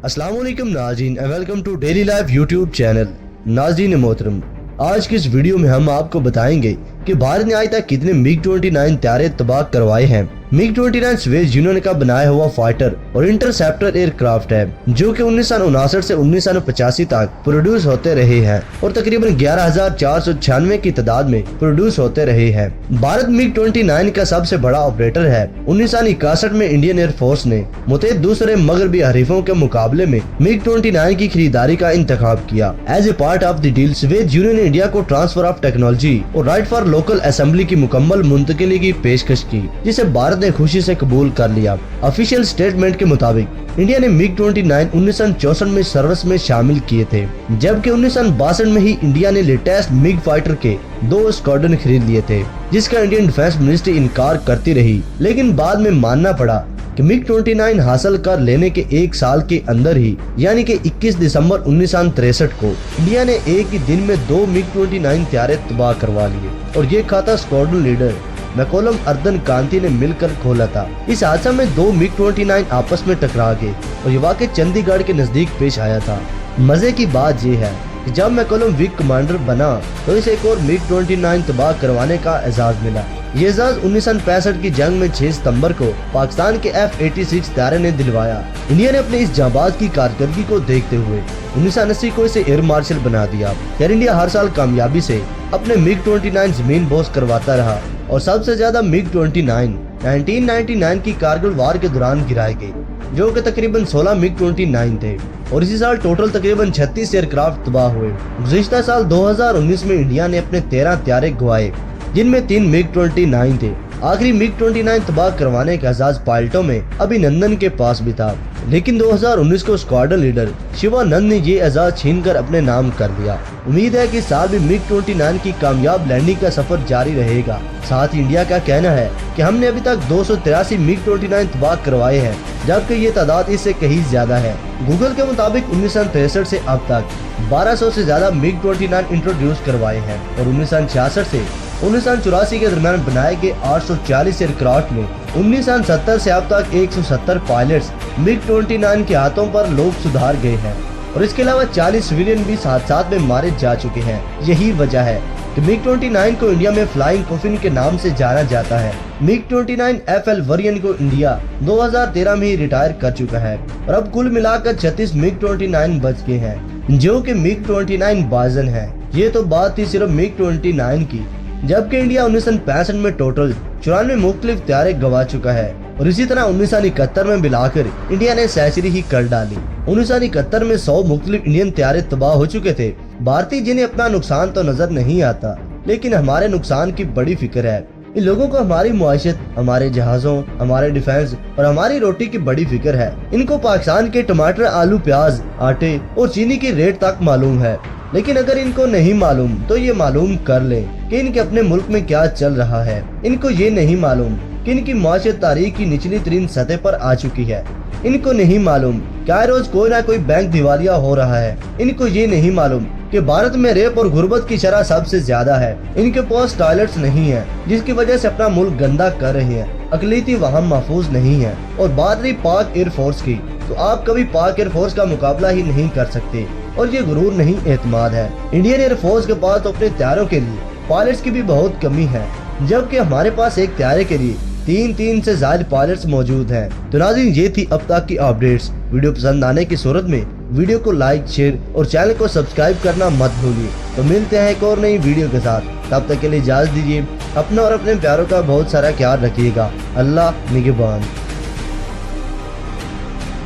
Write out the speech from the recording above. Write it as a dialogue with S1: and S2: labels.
S1: अस्सलाम वालेकुम नाज़रीन, welcome to daily life YouTube channel. नाज़रीन मोहतरम, आज की इस वीडियो में हम आपको बताएंगे कि भारत ने आज तक कितने MiG-29 त्यारे तबाह करवाए हैं। MiG-29 स्वेज यूनियन का बनाया हुआ फाइटर और इंटरसेप्टर एयरक्राफ्ट है जो कि 1959 से 1985 तक प्रोड्यूस होते रहे हैं और तकरीबन 11,496 की तादाद में प्रोड्यूस होते रहे हैं। भारत MiG-29 का सबसे बड़ा ऑपरेटर है। 1961 में इंडियन एयर फोर्स ने मुतअद्दिद दूसरे मगरबी हरीफों के मुकाबले में MiG-29 की खरीदारी का इंतखाब किया। As a part of the deal, Soviet Union ने इंडिया को ट्रांसफर ऑफ टेक्नोलॉजी और राइट फॉर लोकल असेंबली की मुकम्मल मुंतकिली की पेशकश की, जिसे भारत ने खुशी से कबूल कर लिया। ऑफिशियल स्टेटमेंट के मुताबिक इंडिया ने MiG-29 1964 में सर्विस में शामिल किए थे, जबकि 1962 में ही इंडिया ने लेटेस्ट MiG फाइटर के 2 स्क्वाड्रन खरीद लिए थे, जिसका इंडियन डिफेंस मिनिस्ट्री इनकार करती रही। लेकिन बाद में मानना पड़ा कि MiG-29 हासिल कर लेने के 1 साल के अंदर ही, यानी कि 21 दिसंबर 1963 को इंडिया ने एक ही दिन में 2 MiG-29 त्यारे तबाह करवा लिए और ये खाता स्क्वाड्रन लीडर मैकोलम अर्दन कांति ने मिलकर खोला था। इस हादसा में 2 MiG-29 आपस में टकरा गए और ये वाक़या चंडीगढ़ के नजदीक पेश आया था। मजे की बात ये है कि जब मैकोलम विंग कमांडर बना तो इसे एक और MiG-29 तबाह करवाने का एजाज मिला। ये एजाज 1965 की जंग में 6 सितंबर को पाकिस्तान के F-86 त्यारे ने दिलवाया। इंडिया ने अपने इस जांबाज की कारकर्दगी को देखते हुए 1980 को इसे एयर मार्शल बना दिया। एयर इंडिया हर साल कामयाबी से अपने MiG-29 जमीन बोस करवाता रहा और सबसे ज्यादा MiG-29 1999 की कारगिल वार के दौरान गिराए गए, जो कि तकरीबन 16 MiG-29 थे और इसी साल टोटल तकरीबन 36 एयरक्राफ्ट तबाह हुए। गुज़िश्ता साल 2019 में इंडिया ने अपने 13 त्यारे गंवाए, जिनमें 3 MiG-29 थे। आखिरी MiG-29 तबाह करवाने का एजाज पायलटों में अभिनंदन के पास भी था, लेकिन 2019 को स्क्वाड्रन लीडर शिवानंद ने ये एजाज छीनकर अपने नाम कर दिया। उम्मीद है कि इस साल भी MiG-29 की कामयाब लैंडिंग का सफर जारी रहेगा। साथ ही इंडिया का कहना है कि हमने अभी तक 283 MiG-29 तबाह करवाए हैं, जबकि ये तादाद इससे कहीं ज्यादा है। गूगल के मुताबिक 1963 से अब तक 1200 से ज्यादा MiG-29 इंट्रोड्यूस करवाए हैं और 1966 से 1984 के दरमियान बनाए गए 840 एयरक्राफ्ट में 1970 से अब तक 170 पायलट्स MiG-29 के हाथों पर लोग सुधार गए हैं और इसके अलावा 40 सिविलियन भी साथ में मारे जा चुके हैं। यही वजह है कि MiG-29 को इंडिया में फ्लाइंग कॉफिन के नाम से जाना जाता है। MiG-29 FL वेरिएंट को इंडिया 2013 में ही रिटायर कर चुका है और अब कुल मिलाकर 36 MiG-29 बच गए हैं, जो कि MiG-29 बाजन है। ये तो बात थी सिर्फ MiG-29 की, जबकि इंडिया 1965 में टोटल 94 मुख्तलिफ त्यारे गवा चुका है और इसी तरह 1971 में मिलाकर इंडिया ने सेंचुरी ही कर डाली। 1971 में 100 मुख्तलिफ इंडियन त्यारे तबाह हो चुके थे। भारतीय जिन्हें अपना नुकसान तो नजर नहीं आता, लेकिन हमारे नुकसान की बड़ी फिक्र है। इन लोगों को हमारी मुआशत, हमारे जहाजों, हमारे डिफेंस और हमारी रोटी की बड़ी फिक्र है। इनको पाकिस्तान के टमाटर, आलू, प्याज, आटे और चीनी की रेट तक मालूम है, लेकिन अगर इनको नहीं मालूम तो ये मालूम कर ले कि इनके अपने मुल्क में क्या चल रहा है। इनको ये नहीं मालूम कि इनकी माशत तारीख की निचली तरीन सतह पर आ चुकी है। इनको नहीं मालूम कि हर रोज कोई ना कोई बैंक दिवालिया हो रहा है। इनको ये नहीं मालूम कि भारत में रेप और गुर्बत की शरह सबसे ज्यादा है। इनके पास टॉयलेट्स नहीं है, जिसकी वजह से अपना मुल्क गंदा कर रहे हैं। अकलीती वहाँ महफूज नहीं है। और बात रही पाक एयरफोर्स की, तो आप कभी पाक एयरफोर्स का मुकाबला ही नहीं कर सकते और ये गुरूर नहीं एतमाद है। इंडियन एयरफोर्स के पास तो अपने त्यारों के लिए पायलट्स की भी बहुत कमी है, जबकि हमारे पास एक त्यारे के लिए 3 से ज्यादा पायलट्स मौजूद हैं। तो नाज़रीन, ये थी अब तक की अपडेट्स। वीडियो पसंद आने की सूरत में वीडियो को लाइक, शेयर और चैनल को सब्सक्राइब करना मत भूलिए। तो मिलते हैं एक और नई वीडियो के साथ। तब तक के लिए इजाज़त दीजिए। अपना और अपने प्यारों का बहुत सारा ख्याल रखिएगा। अल्लाह निगहबान।